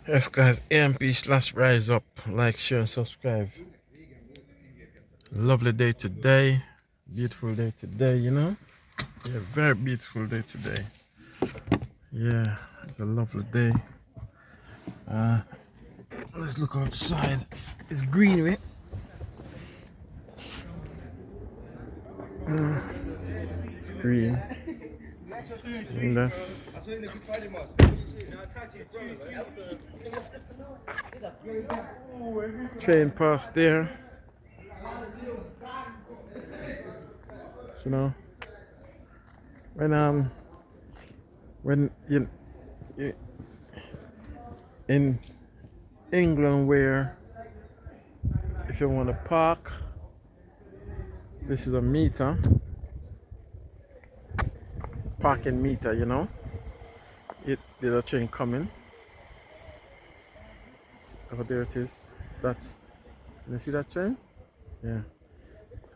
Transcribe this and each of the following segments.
Yes, guys, AMP/Rise Up. Like, share, and subscribe. Lovely day today. Beautiful day today, you know? Yeah, very beautiful day today. Yeah, it's a lovely day. Uh, let's look outside. It's green, right? It's green. And that's train past there, you know? When you in England, where if you want to park, this is a meter, parking meter, you know? There's a train coming. Oh, there it is. That's, can you see that train? Yeah.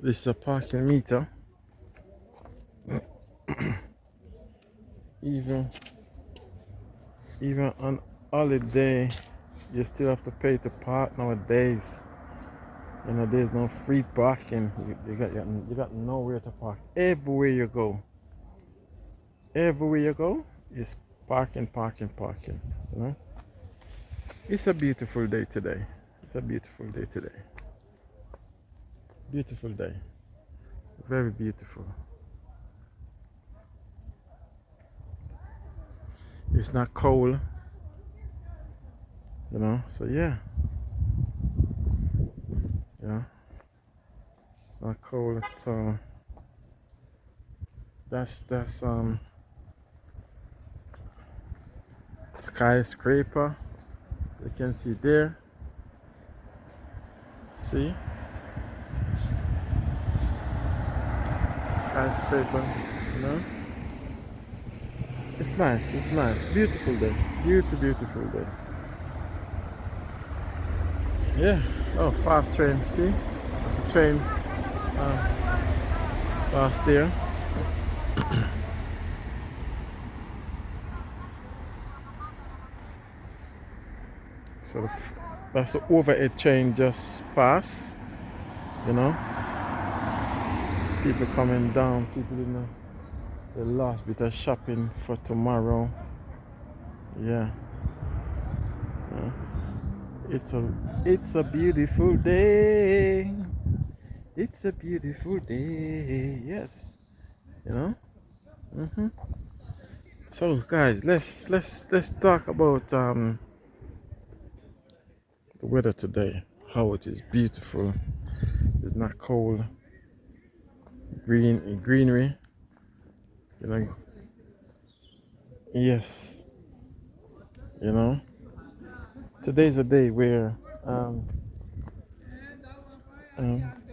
This is a parking meter. Even even on holiday, you still have to pay to park nowadays. You know, there's no free parking. You got nowhere to park. Everywhere you go, is parking, parking, parking. You know, it's a beautiful day today. It's a beautiful day today. Beautiful day. Very beautiful. It's not cold. You know, so yeah. Yeah. It's not cold at all. That's skyscraper. You can see there. See? Skyscraper, you know? It's nice, it's nice. Beautiful day. Beautiful day. Yeah. Oh, fast train, see? There's a train past there. So that's the overhead train just passed, you know? People coming down, people in the last bit of shopping for tomorrow. Yeah. Yeah. It's a beautiful day. It's a beautiful day. Yes. You know? So guys, let's talk about the weather today. How it is beautiful. It's not cold. Greenery. You know. Yes. You know. Today's a day where um,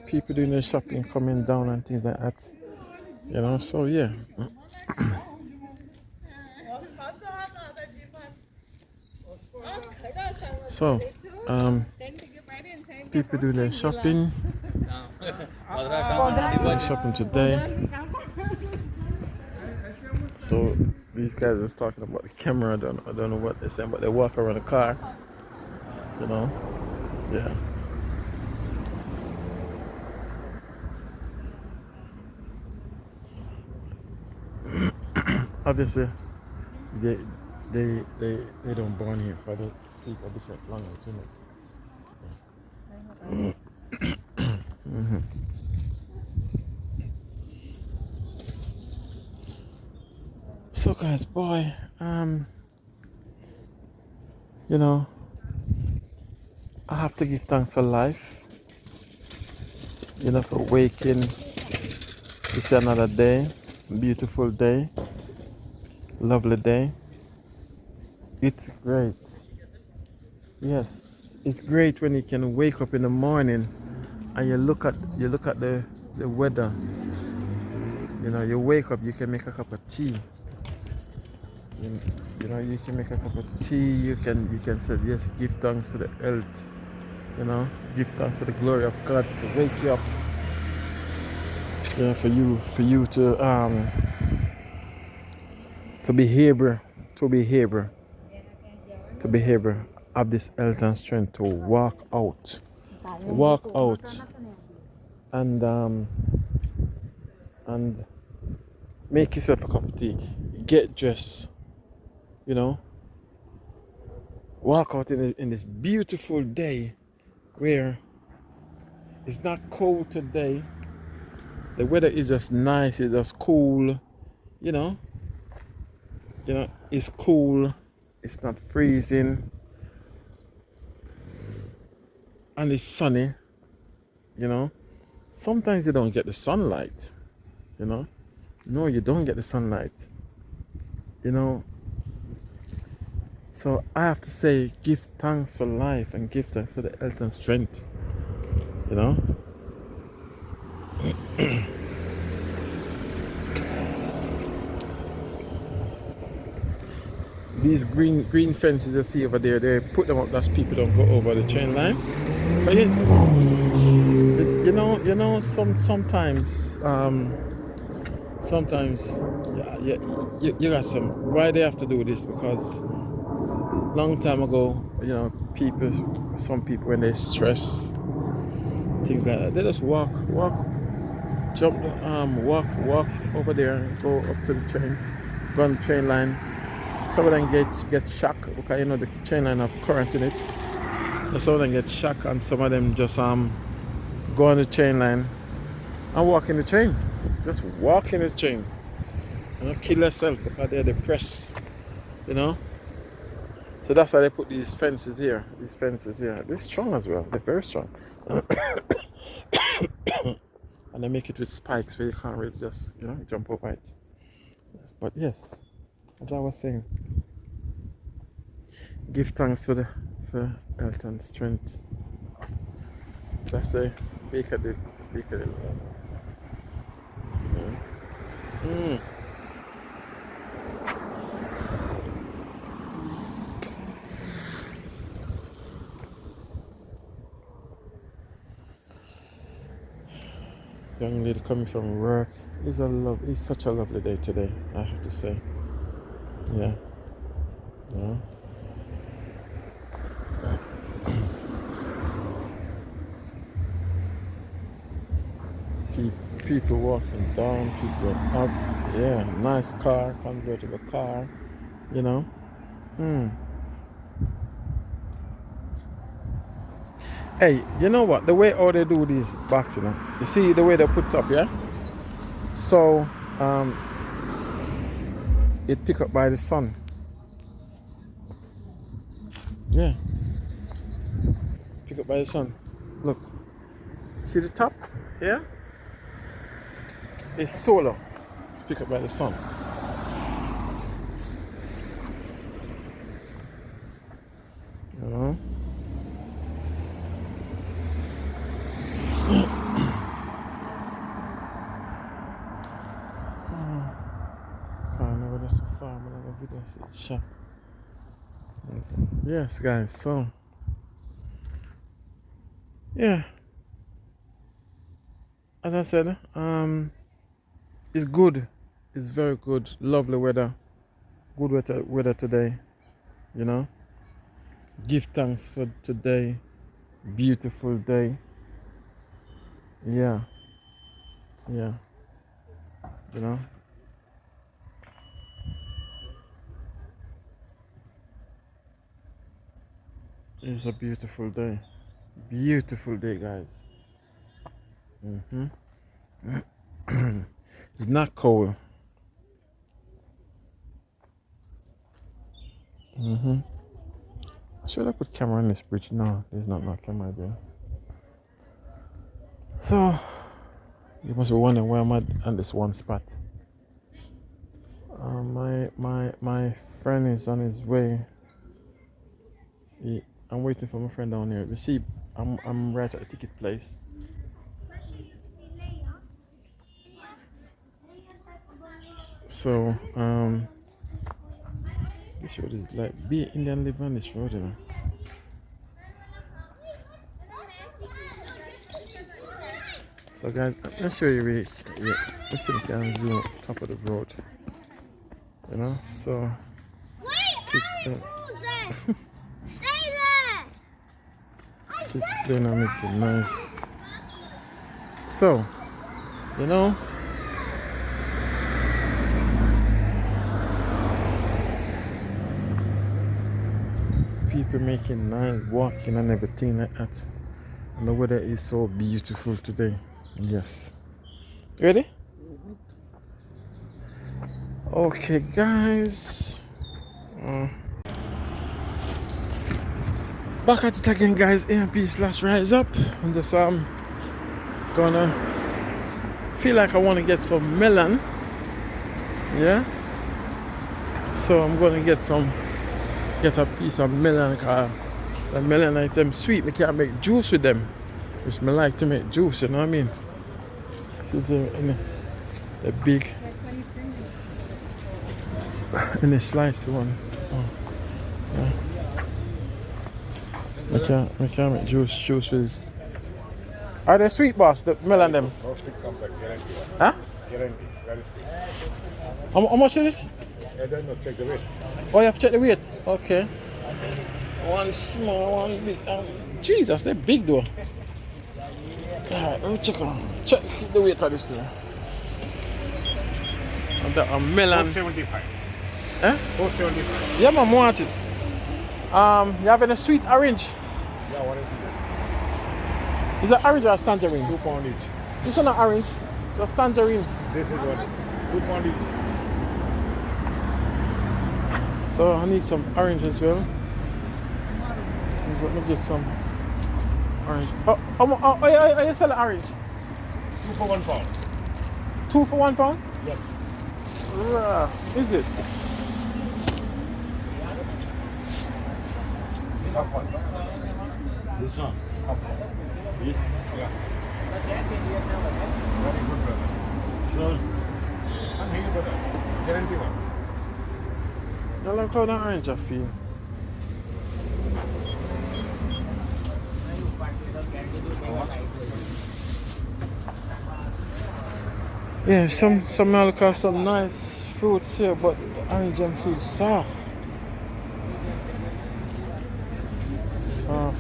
people doing their shopping, coming down and things like that. You know. So yeah. So people do their shopping. Shopping today. So these guys are talking about the camera. I don't know what they're saying, but they walk around the car. You know, yeah. Obviously, they they don't born here, for they speak a different language, you know. So guys, boy, you know, I have to give thanks for life. You know, for waking. It's another day, beautiful day, lovely day. It's great. Yes, it's great when you can wake up in the morning and you look at the weather. You know, you wake up, you can make a cup of tea. You, you know, you can make a cup of tea. You can say yes, give thanks for the health. You know, give thanks for the glory of God to wake you up. Yeah, for you to be Hebrew, to be Hebrew, to be Hebrew. have this health and strength to walk out, and and make yourself a cup of tea, get dressed, you know, walk out in this beautiful day where it's not cold today. The weather is just nice, it's just cool, you know, it's cool, it's not freezing, and it's sunny, you know. Sometimes you don't get the sunlight, you know. No, you don't get the sunlight, you know. So I have to say, give thanks for life and give thanks for the health and strength, you know. These green fences you see over there, they put them up that people don't go over the train line. But you know, sometimes, yeah, you got some. Why they have to do this? Because long time ago, you know, some people when they stress, things like that, they just walk, jump, walk over there, and go up to the train, go on the train line. Some of them get shocked because you know the train line have current in it. And some of them get shocked, and some of them just go on the train line and walk in the train. Just walk in the train. You know, kill yourself because they're depressed. You know. So that's why they put these fences here. They're strong as well. They're very strong. And they make it with spikes where you can't really just, you know, jump over it. But yes, as I was saying, give thanks for health and strength. That's the baker did. Mm. Young lady coming from work. It's such a lovely day today, I have to say. Yeah. Yeah. People walking down, people up. Yeah, nice car, convertible car, you know. Hey, you know what? The way how they do these box, you know. You see the way they put it up, yeah? So, it pick up by the sun. Yeah. Pick up by the sun. Look. See the top? Yeah? It's solar. It's picked up by the sun. You know? Yes, guys. So, yeah. As I said, it's good. It's very good. Lovely weather. Good weather today. You know. Give thanks for today. Beautiful day. Yeah. Yeah. You know. It's a beautiful day. Beautiful day, guys. It's not cold. Should I put camera on this bridge? No, there's not no camera there. So you must be wondering where I'm at this one spot. My friend is on his way. I'm waiting for my friend down here. You see, I'm right at the ticket place. So this road is like be Indian live on this road, you know. So guys, let's show you where let's see if we can zoom up top of the road. You know, so wait, stay there. kids playing and making noise. So, you know, people making noise, walking and everything like that. And the weather is so beautiful today. Yes. Ready? Okay, guys. Back at it again, guys. AMP/Rise Up. And just gonna feel like I want to get some melon. Yeah. So I'm gonna get a piece of melon, cause the melon item sweet. We can't make juice with them. Which me like to make juice, you know what I mean? See the big in the sliced one. Oh, yeah. We can't make juice with this. Are they sweet, boss? The melon them? Huh? How much is this? I don't know, check the weight. Oh, you have to check the weight? Okay. One small, one big. Jesus, they're big though. Alright, let me check the weight for this one. A melon. 475. Eh? 475. Yeah, man, want it. You have any sweet orange? Yeah, what is it? Is it orange or a tangerine? 2 pound each. This one not orange, just tangerine. This is what? 2 pound each. So I need some orange as well. Let me get some orange. Oh, yeah, you sell orange? 2 for 1 pound. 2 for 1 pound? Yes. Is it? Half one. This one? Half one. This? Yeah. Very good, brother. Sure. I'm here, brother. Guarantee one. I like how the orange I feel. Yeah, some milk have some nice fruits here, but the orange them feel soft. Soft.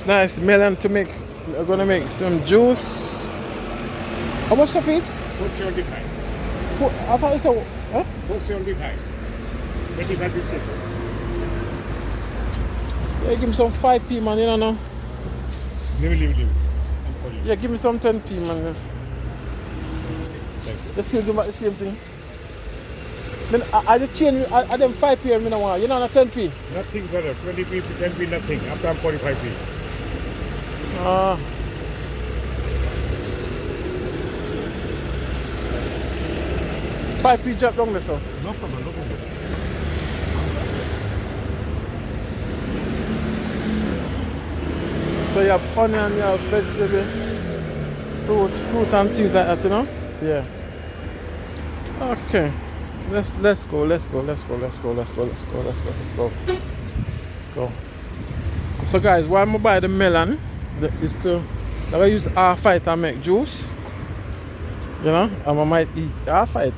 Nice melon to make. We're gonna make some juice. How much stuff it? 475. I thought you said, huh? 475. 25 pieces. Yeah, give me some 5p, man, you know. Leave. Yeah, give me some 10p, man. Thank you. They still do about the same thing. I just change, I them 5p and me no want, you know, not 10p. Nothing, brother. 20p, 10p, nothing. After I'm 45p. 5p drop down there, so. No problem. So you have onion, you have vegetable, fruits and things like that, you know? Yeah. Okay. Let's go. Go. So guys, why I'm buy the melon is to I use half it and make juice. You know, and I might eat half it.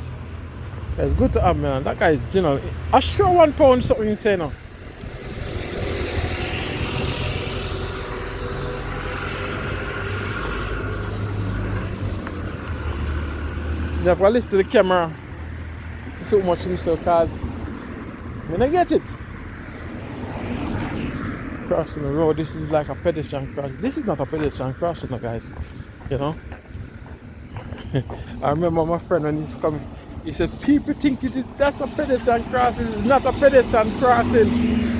It's good to have melon. That guy is general. I sure 1 pound something you say now. You have to listen to the camera so much himself because when I get it. Crossing the road, this is like a pedestrian crossing. This is not a pedestrian crossing, guys. You know? I remember my friend when he's coming, he said, people think that's a pedestrian crossing. This is not a pedestrian crossing.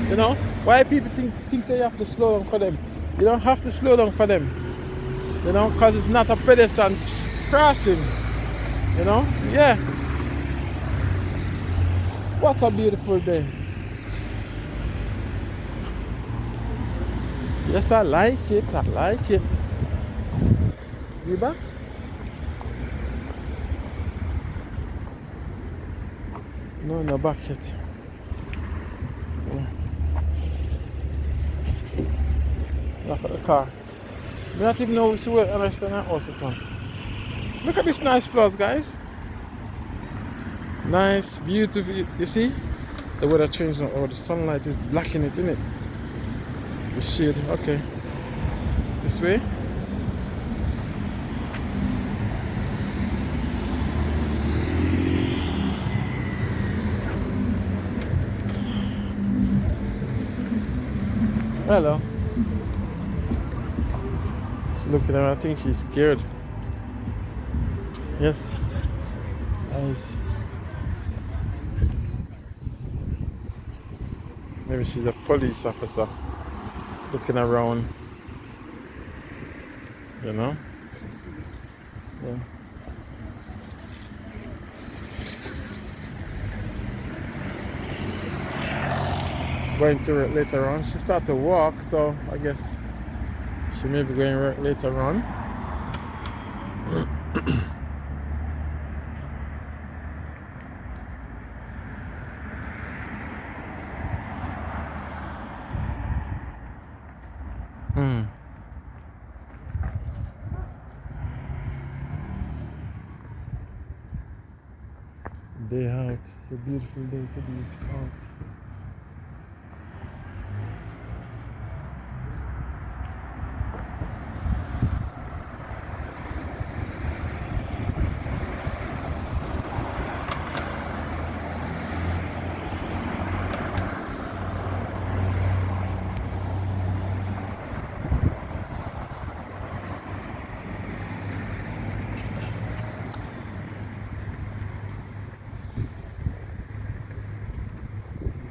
You know? Why people think they have to slow down for them? You don't have to slow down for them. You know? Because it's not a pedestrian crossing. You know? Yeah. What a beautiful day. Yes, I like it. You back? No, no, back yet. Yeah. Look at the car. We don't even know which way understand that house it on. Look at this nice flowers, guys. Nice, beautiful. You see? The weather changed now. Oh, the sunlight is blacking it, isn't it? The shade. Okay. This way. Hello. She's looking at me. I think she's scared. Yes. Nice. Maybe she's a police officer looking around. You know? Yeah. Going to work later on. She started to walk, so I guess she may be going to work later on. Day out. It's a beautiful day to be out.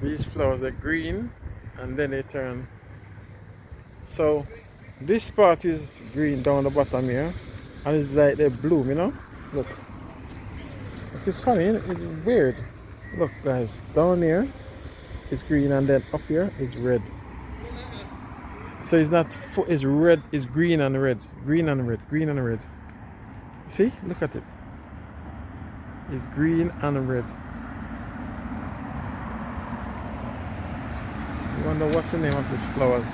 These flowers are green and then they turn. So this part is green down the bottom here and it's like they bloom, you know? Look. Look, it's funny, it's weird. Look guys, down here it's green and then up here it's red. So it's not it's red, it's green and red. Green and red, green and red. See? Look at it. It's green and red. I wonder what's the name of these flowers.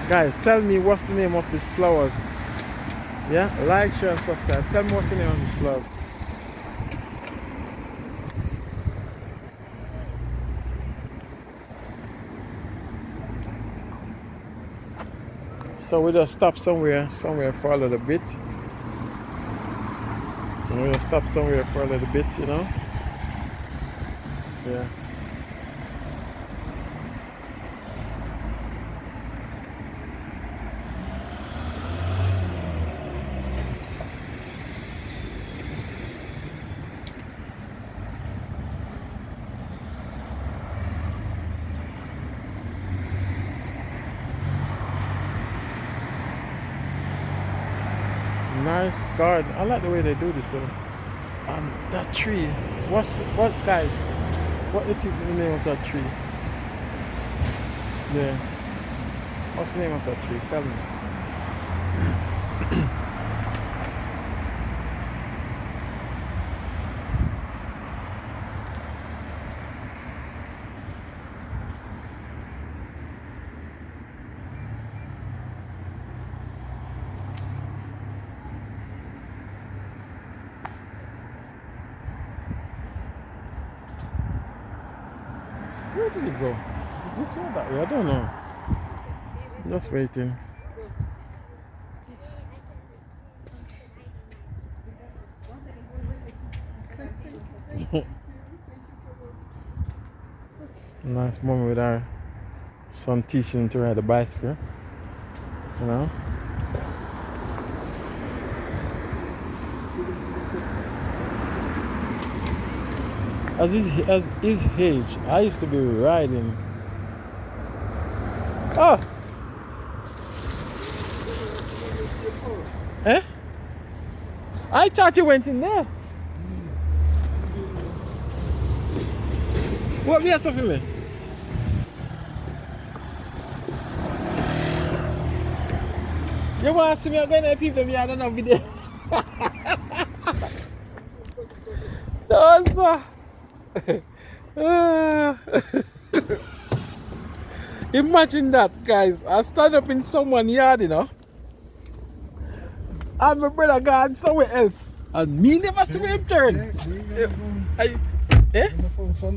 Guys, tell me what's the name of these flowers. Yeah? Like, share, and subscribe. Tell me what's the name of these flowers. So we just stop somewhere for a little bit. We're gonna stop somewhere for a little bit, you know? Yeah. Nice garden. I like the way they do this though. That tree. What guys? What is the name of that tree? Yeah. What's the name of that tree? Tell me. Where did it go? Is it this way or that way? I don't know. Just waiting. Nice moment with our son teaching him to ride a bicycle. You know? As his age, I used to be riding. Oh! Eh? I thought you went in there. What we have something me? You want to see me going to people me? I don't know video. That's imagine that, guys. I stand up in someone's yard, you know, and my brother gone somewhere else, and me never see him turn.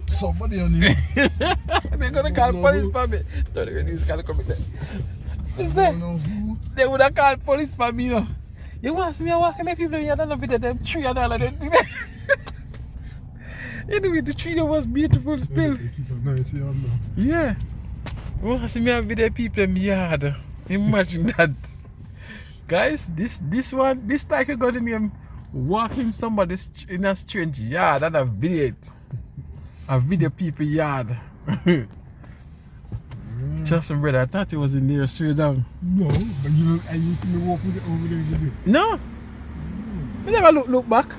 Somebody on you. They're gonna call police for me. They would have called police for me, you know. You want to see me walking the people here? I don't know if them tree and all of them. Anyway, the tree was beautiful still. Yeah. You want to see me with the people in my yard? Imagine that. Guys, this type of got in him walking somebody in a strange yard and a video it. A video people yard. Just brother, I thought he was in there straight down. No, but you see me walk with it over there with you. No. We never look back.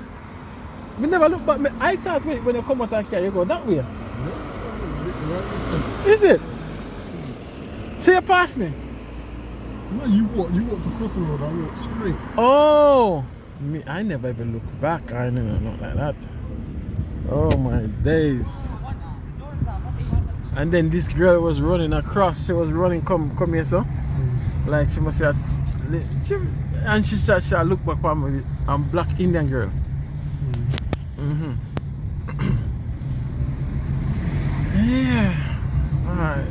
We never look back. I thought when you come out of here, you go that way. Is it? So you pass me? No, you walk across the road, I walk straight. Oh, me, I never even look back. I never not like that. Oh my days. And then this girl was running across. She was running, come here, so. Like she must say, and she said, she look back for me. I'm black Indian girl. Yeah. Alright.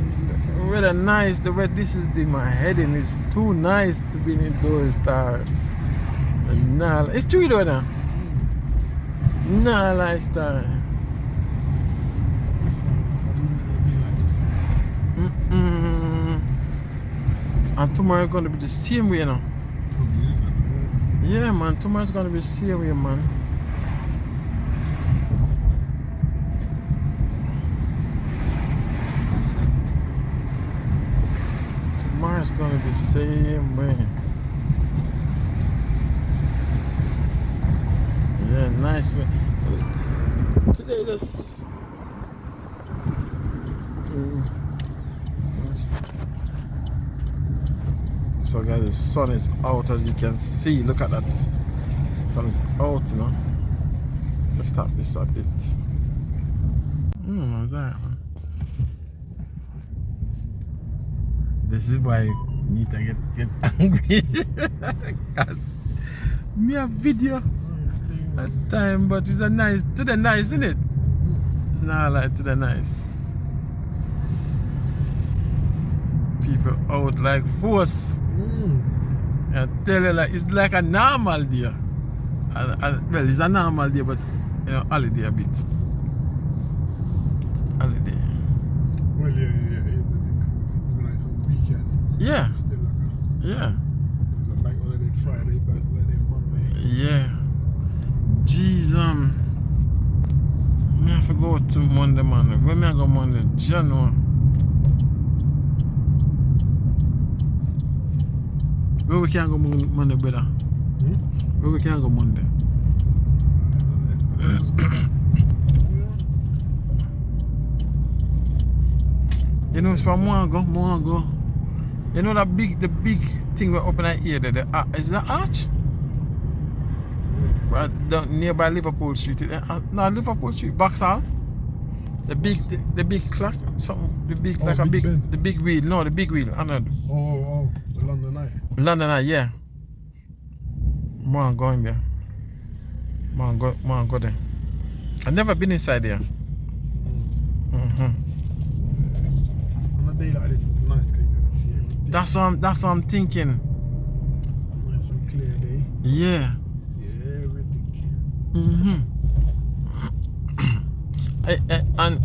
Really nice. The way this is doing my heading is too nice to be indoors. Nah, it's true though now. Nah, lifestyle. And tomorrow gonna be the same way, you know. Yeah, man. Tomorrow's gonna be the same way, man. Tomorrow's gonna be the same way. Yeah, nice way. Today just so guys, the sun is out, as you can see. Look at that. Sun is out, you know. Let's stop this a bit. What's that, man? This is why I need to get angry. Cause me a video at time, but it's a nice, to the nice, isn't it? Nah, like to the nice. People out like force. I tell you, like it's like a normal day. Well, it's a normal day, but you know, holiday a bit. Holiday. Well, yeah, it's like a weekend. Yeah. Still like Yeah. it's a bank holiday Friday, bank holiday Monday. Yeah. Jeez, I have to go to Monday, man. When I go Monday, January. Where we can go Monday, brother? Where we can go Monday? You know, it's from Moango. You know the big thing we're up in here, is that arch? Nearby Liverpool Street. No, Liverpool Street, Vauxhall. The big clock, something, the big wheel. No, the big wheel. I know. Oh, the London Eye. London Eye, yeah. Go in there. Go there. I've never been inside there. On a day like this, it's nice because you can see everything. That's what I'm thinking. Nice and clear day. Yeah. See everything. And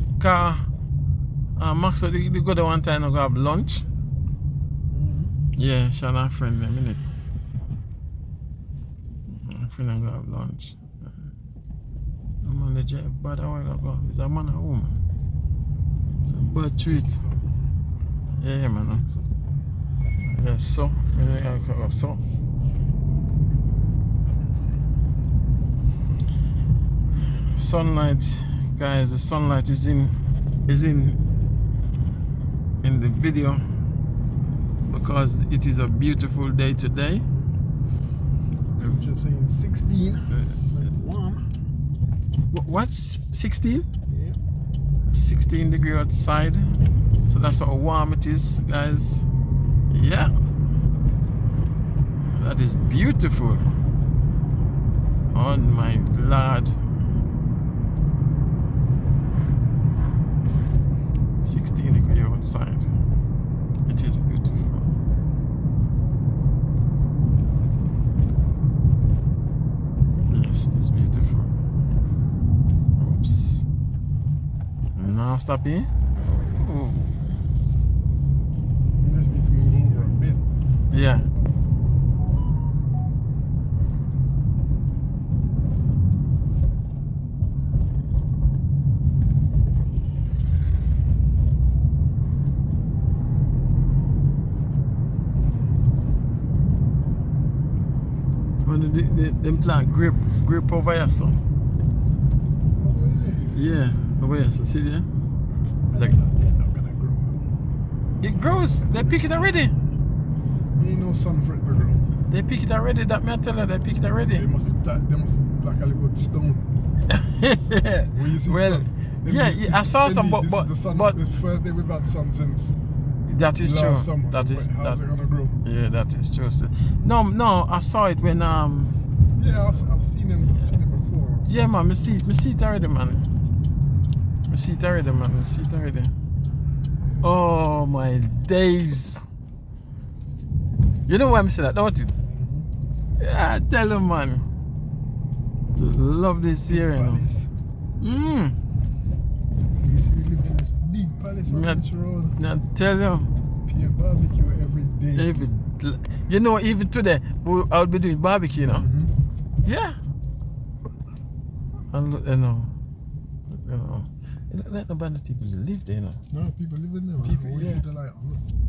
Max, they go there one time and go have lunch. Yeah, shall I friend them, innit? Friend and go have lunch. I'm on the jet, but I want to go. It's a man and woman. Bad treat. Yeah, man. Yeah, so. So. Sunlight, guys. The sunlight is in the video. because it is a beautiful day today. I'm just saying 16. Like warm. What? 16? Yeah. 16 degree outside. So that's how warm it is, guys. Yeah. That is beautiful. Oh my Lord. 16 degree outside. It is beautiful. Yes, it is beautiful. Oops. Now stop here. Oh. You just need to move over a bit. Yeah. When them plant grape over here, so. Oh, Yeah, over here, so see there? yeah. Like, They're not gonna grow. it grows. They pick it already. Ain't no sun for it to grow. They pick it already. That me I tell her, they pick it They already. must be like a little stone. When you see Well, sun. yeah, I saw some, Indeed, but this is the sun, but the first day we've had sun since that is true. last summer. That so is how's that. it gonna grow? Yeah, that is true. No, I saw it when Yeah, I've seen it before. yeah, man, me see it already, man. Me see it already. Oh my days. You know why I say that, don't you? Yeah, tell them, man. To love this here, you know. Palace. Mm. You see, we live in this big palace on Yeah. this road. I tell you. Pure barbecue every day. You know, even today, I'll be doing barbecue, you know. Yeah. And look, you know, let nobody people live there, you know. No, people live in there. Man. People, We yeah. see the light.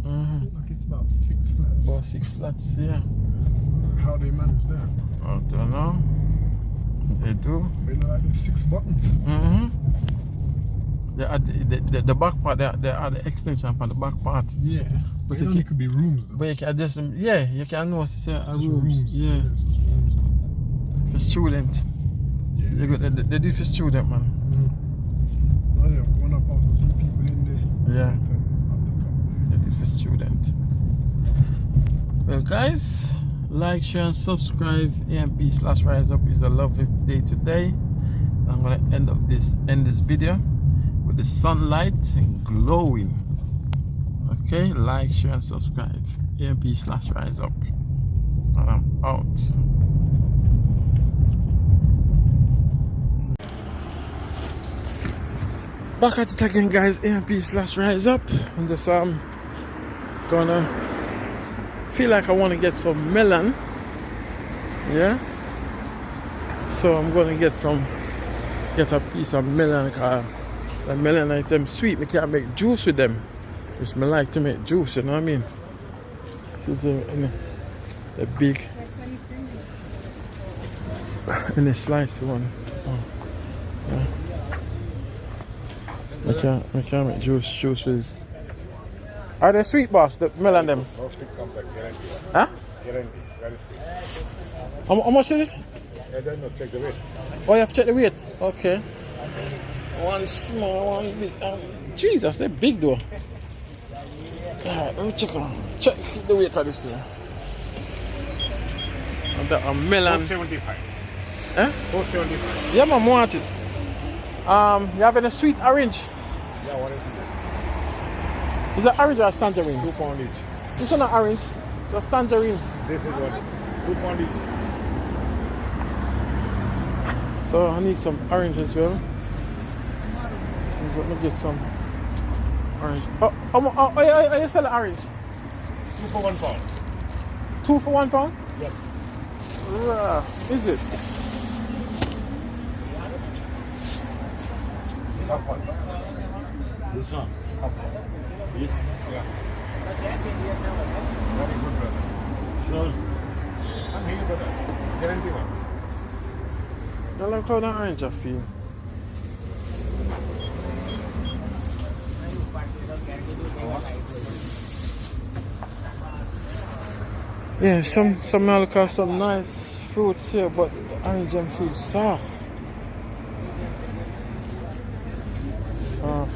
Mm-hmm. Like it's about 6 flats. About 6 flats, yeah. How they manage that? I don't know. They do. They look like there's 6 buttons. Mm-hmm. The back part, they are the extension on the back part. Yeah. But But if it only could be rooms though. But you can adjust them. Yeah, you can know it's a Just rooms. Yeah, just rooms. for student. Yeah. They do it for student, man. Oh, yeah, going up also see people in there. Yeah. Up the top. They do it for student. Well, guys, like, share, and subscribe. AMP/RiseUp is a lovely day today. I'm gonna end this video with the sunlight glowing. Okay, like, share, and subscribe. AMP/RiseUp. And I'm out. Back at it again, guys. AMP/RiseUp. I'm just gonna feel like I want to get some melon. Yeah. So I'm gonna get a piece of melon, cause the melon item sweet. We can't make juice with them. Which me like to make juice, you know what I mean? See the big in the slice one. Oh, yeah. I can't make juice with this. Are they sweet, boss? The melon them? Huh? How much is this? I don't know, check the weight. Oh, you have to check the weight. Okay. One small, one big. Jesus, they're big though. Alright, let me check the weight for this one. A melon. 475. Eh? 475. Yeah, man, want it. You have any sweet orange? Yeah, what is it? Is it orange or tangerine? 2 pound each. This one not orange, just tangerine. This is what it's 2 pound each. So I need some orange as well. Let me get some orange. Oh, yeah, you sell the orange? 2 for 1 pound. 2 for 1 pound? Yes. Is it? This one. Yes. Yeah. Very good, brother. Sure. I'm here, brother. Guarantee one. I like how the orange I feel. Yeah, some look have some nice fruits here, but the orange them feel soft. Soft.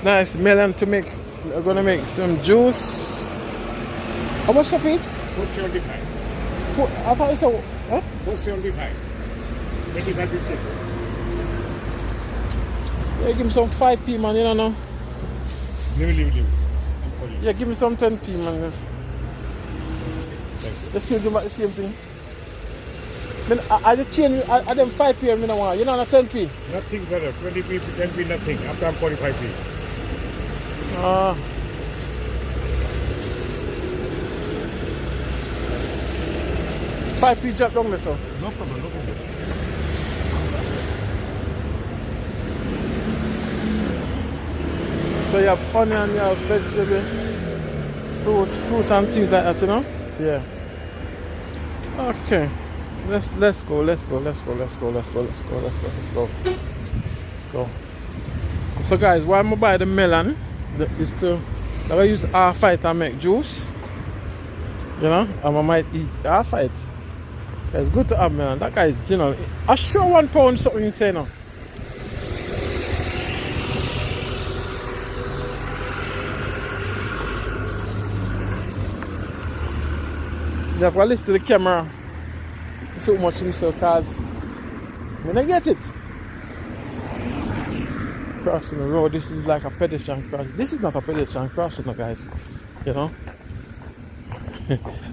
Nice melon to make. We're gonna make some juice. How much of it? 475. I thought it's a what? 475. 25 50. Yeah, give me some 5p man, you don't know. Leave. Yeah, give me some 10p man. The same about the same thing. I just change I them 5p and me no want. You know, 10p. Nothing, brother. 20p, 10p, nothing. After I'm 45p. 5p drop down there, so. No problem. So you have onion, you have vegetable, fruits and things like that, you know? Yeah. Okay. Let's go. Go. So guys, why I'm buy the melon is to I use half it and make juice. You know? And I might eat half it. It's good to have melon. That guy is general. I sure £1 something you say now. You have to listen to the camera so much in so cars. When I get it. Crossing the road, this is like a pedestrian crossing. This is not a pedestrian crossing, no, guys. You know?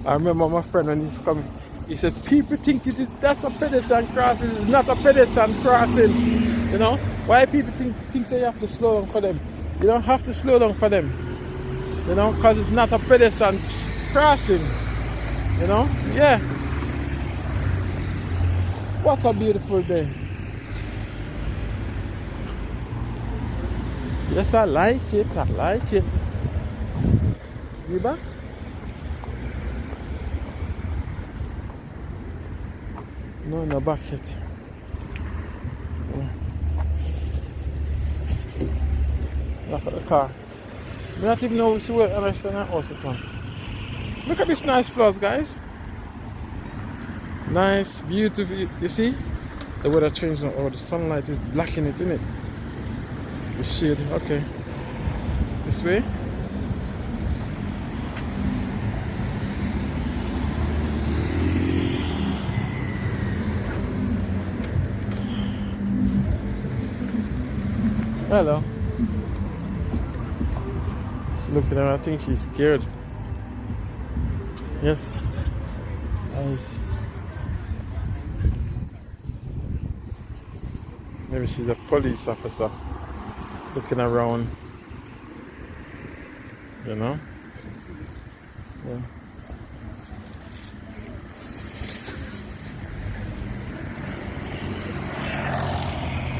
I remember my friend when he's coming, he said, people think that's a pedestrian crossing. This is not a pedestrian crossing. You know? Why people think they have to slow down for them? You don't have to slow down for them. You know? Because it's not a pedestrian crossing. You know? Yeah. What a beautiful day. Yes, I like it. See back? No, in the back yet. Look at the car. We don't even know which way I'm going to. Look at this nice flowers, guys. Nice, beautiful. You see? The weather changed now. Oh, the sunlight is blacking it, isn't it? The shade. Okay. This way. Hello. She's looking at her. I think she's scared. Yes. Nice. Maybe she's a police officer looking around. You know? Yeah.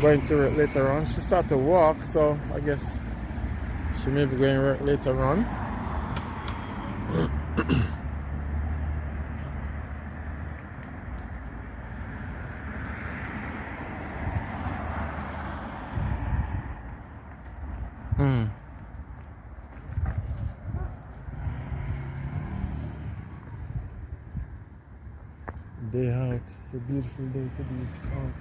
Going to work later on. She started to walk, so I guess she may be going to work later on. Day out. It's a beautiful day to be out.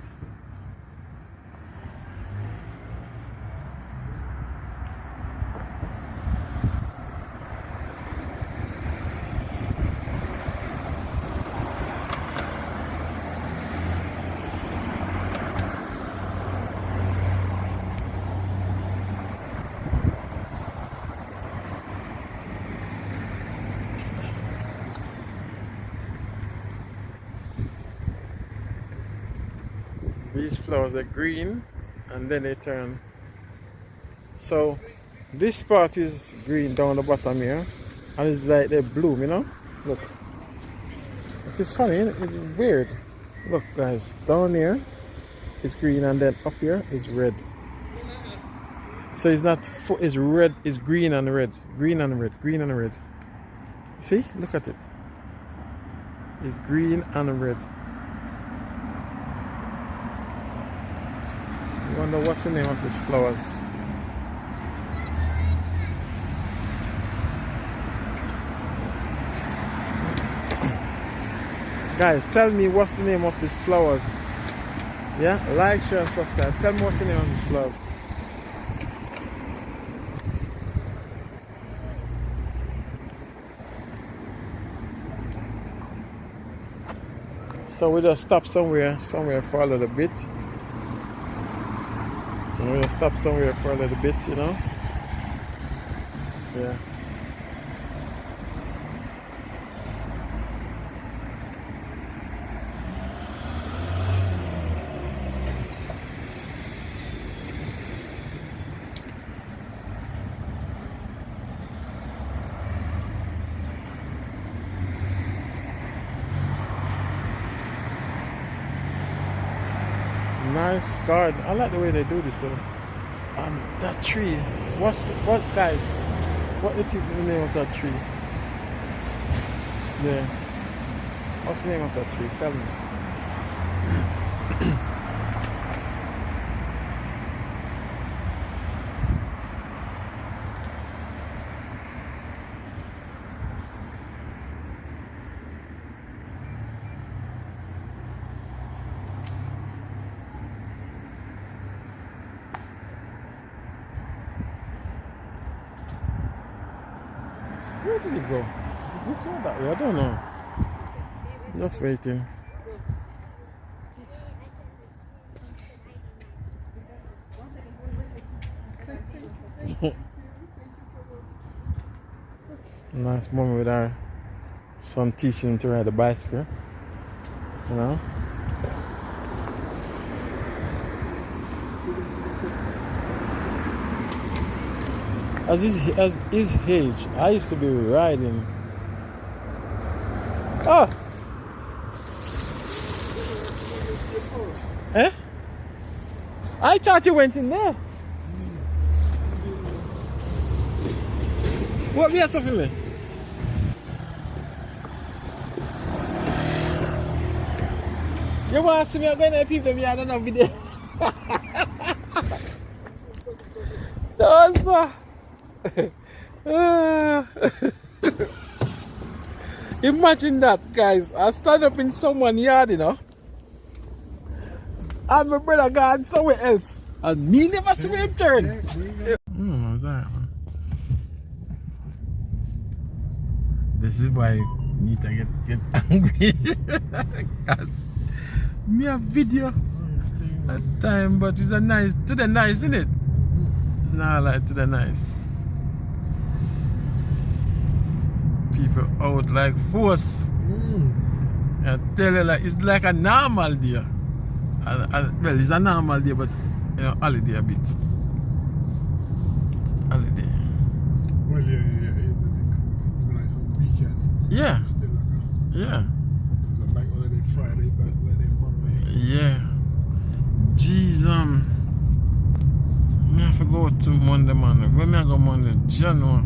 These flowers are green and then they turn. So this part is green down the bottom here and it's like they bloom, you know? Look. It's funny, isn't it? It's weird. Look, guys, down here is green, and then up here is red. So it's not. It's red. It's green and red. Green and red. Green and red. See? Look at it. It's green and red. I wonder what's the name of these flowers. Guys, tell me what's the name of these flowers. Yeah? Like, share, and subscribe. Tell me what's the name of these flowers. So we just stop somewhere for a little bit. We just stop somewhere for a little bit, you know. Yeah. Nice garden. I like the way they do this though. That tree. What guys? What is the name of that tree? Yeah. What's the name of that tree? Tell me. Where did it go? Is it this way or that way? I don't know. Just waiting. Nice moment with our son teaching him to ride a bicycle. You know? As his age, I used to be riding. Oh! Eh? I thought you went in there. What we are something me? You want to see me going to people me? I don't know video. Those imagine that, guys. I stand up in someone's yard, you know, and my brother gone somewhere else, and me never see him turn. What's that, man? This is why you need to get angry. Cause me a video at time, but it's a nice to the nice, isn't it? Nah, like to the nice. People out like force. I tell you, like it's like a normal day. Well, it's a normal day, but you know, holiday a bit. Holiday. Well, yeah, it's like some weekend. Yeah. Still like Yeah. it's a bank holiday Friday, bank holiday Monday. Yeah. Jeez, I have to go to Monday morning. When I go Monday, January.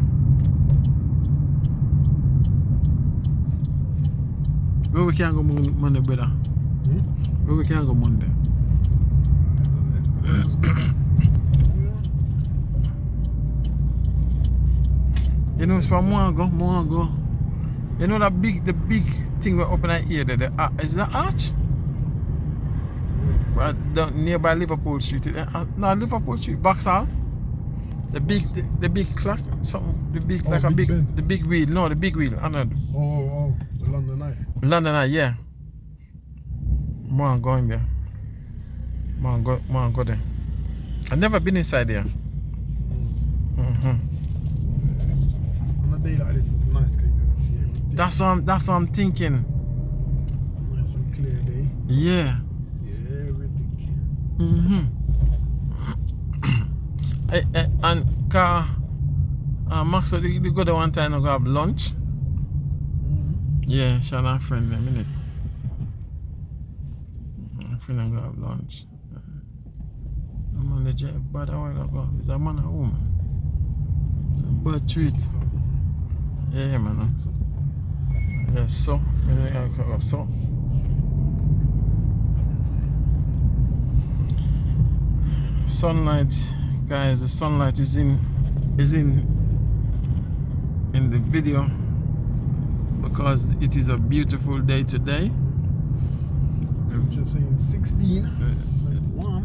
Where we can go Monday, brother? Where we can go Monday? You know, it's from Moango. You know that the big thing we're open at here, is that arch? Right down nearby Liverpool Street. No, Liverpool Street, Vauxhall. The big clock, something, the big like a big Ben. the big wheel. No, the big wheel. I know. Oh, the London Eye. London Eye, yeah. Go in there. Go there. I've never been inside there. On a day like this, it's nice because you can see everything. That's what I'm thinking. Nice and clear day. Yeah. See everything. And Max, they go there one time and go have lunch. Yeah, Shana friend, a minute. friend and go have lunch. I'm on the jet, but I want to go. Is a man or woman? Bird treat. Yeah, man. Yes, so. So. Sunlight, guys. The sunlight is in the video because it is a beautiful day today. I'm just saying 16. It's warm.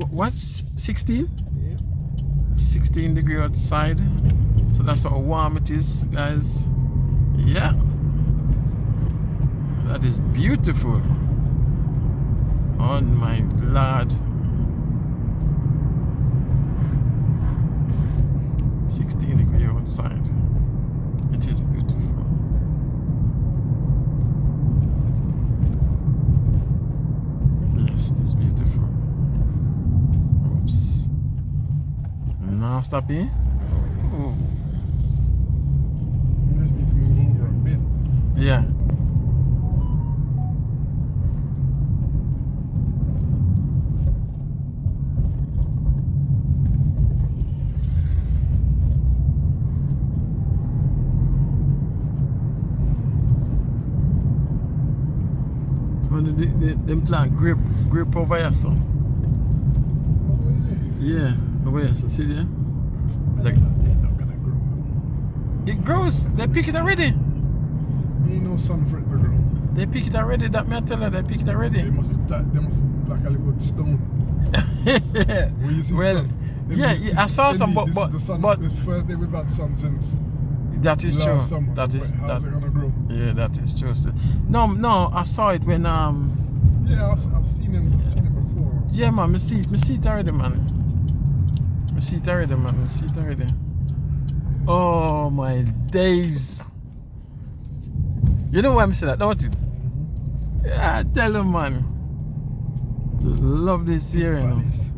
What? 16? Yeah. 16 degree outside. So that's how warm it is, guys. Yeah. That is beautiful. Oh my Lord. 16 degree outside. It is beautiful. Yes, it is beautiful. Oops. Now stop here. Oh. You just need to move over a bit. Yeah. When them plant grape over here, so. Oh, yeah. Yeah, over here, so see there? They're not gonna grow. It grows. They pick it already. Ain't no sun for it to grow. They pick it already. That me I tell her, they pick it already. They must be like a little stone. When you see Well, sun. I saw some, This but is the sun, but the first day we've had sun since that is true. last summer. That so is how's that. it gonna grow? Yeah, that is true. No, I saw it when Yeah, I've seen him before. Yeah, man, me see it already, man. Me see it already. Oh my days. You know why I say that, don't you? Yeah, tell him, man. Just love this area, you know. Palace.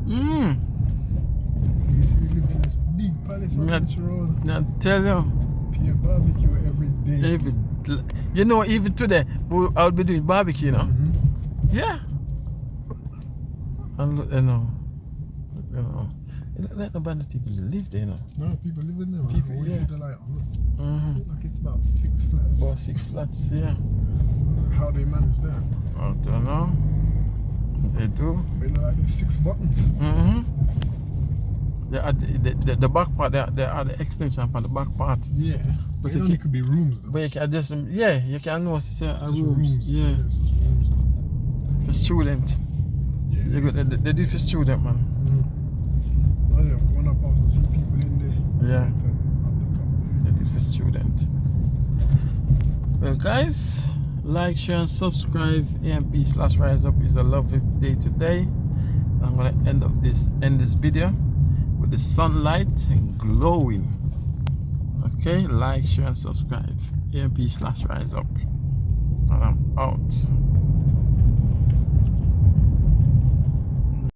Mm. You see, we live in this big palace on Yeah. this road. Now tell him. Pure barbecue every day. You know, even today, I'll be doing barbecue, you know. Yeah. And look, you know. Let nobody people live there, you know. No, people live in there. People, Always yeah. see the light on. Mm-hmm. Like it's about 6 flats. About 6 flats, yeah. How they manage that? I don't know. They do. They look like there's 6 buttons. Mm-hmm. The back part, they are the extension for the back part. Yeah. But But it if only you- could be rooms though. But you can adjust them. Yeah, you can know it's a Just rooms. Yeah, it's just rooms. for student. Yeah. They do it for student, man. Oh yeah, going up also see people in there. Yeah. Up the top They do it for student. Well, guys, like, share, and subscribe. AMP/Rise Up is a lovely day today. I'm gonna end this video with the sunlight glowing. Okay, like, share, and subscribe. AMP/Rise Up. And I'm out.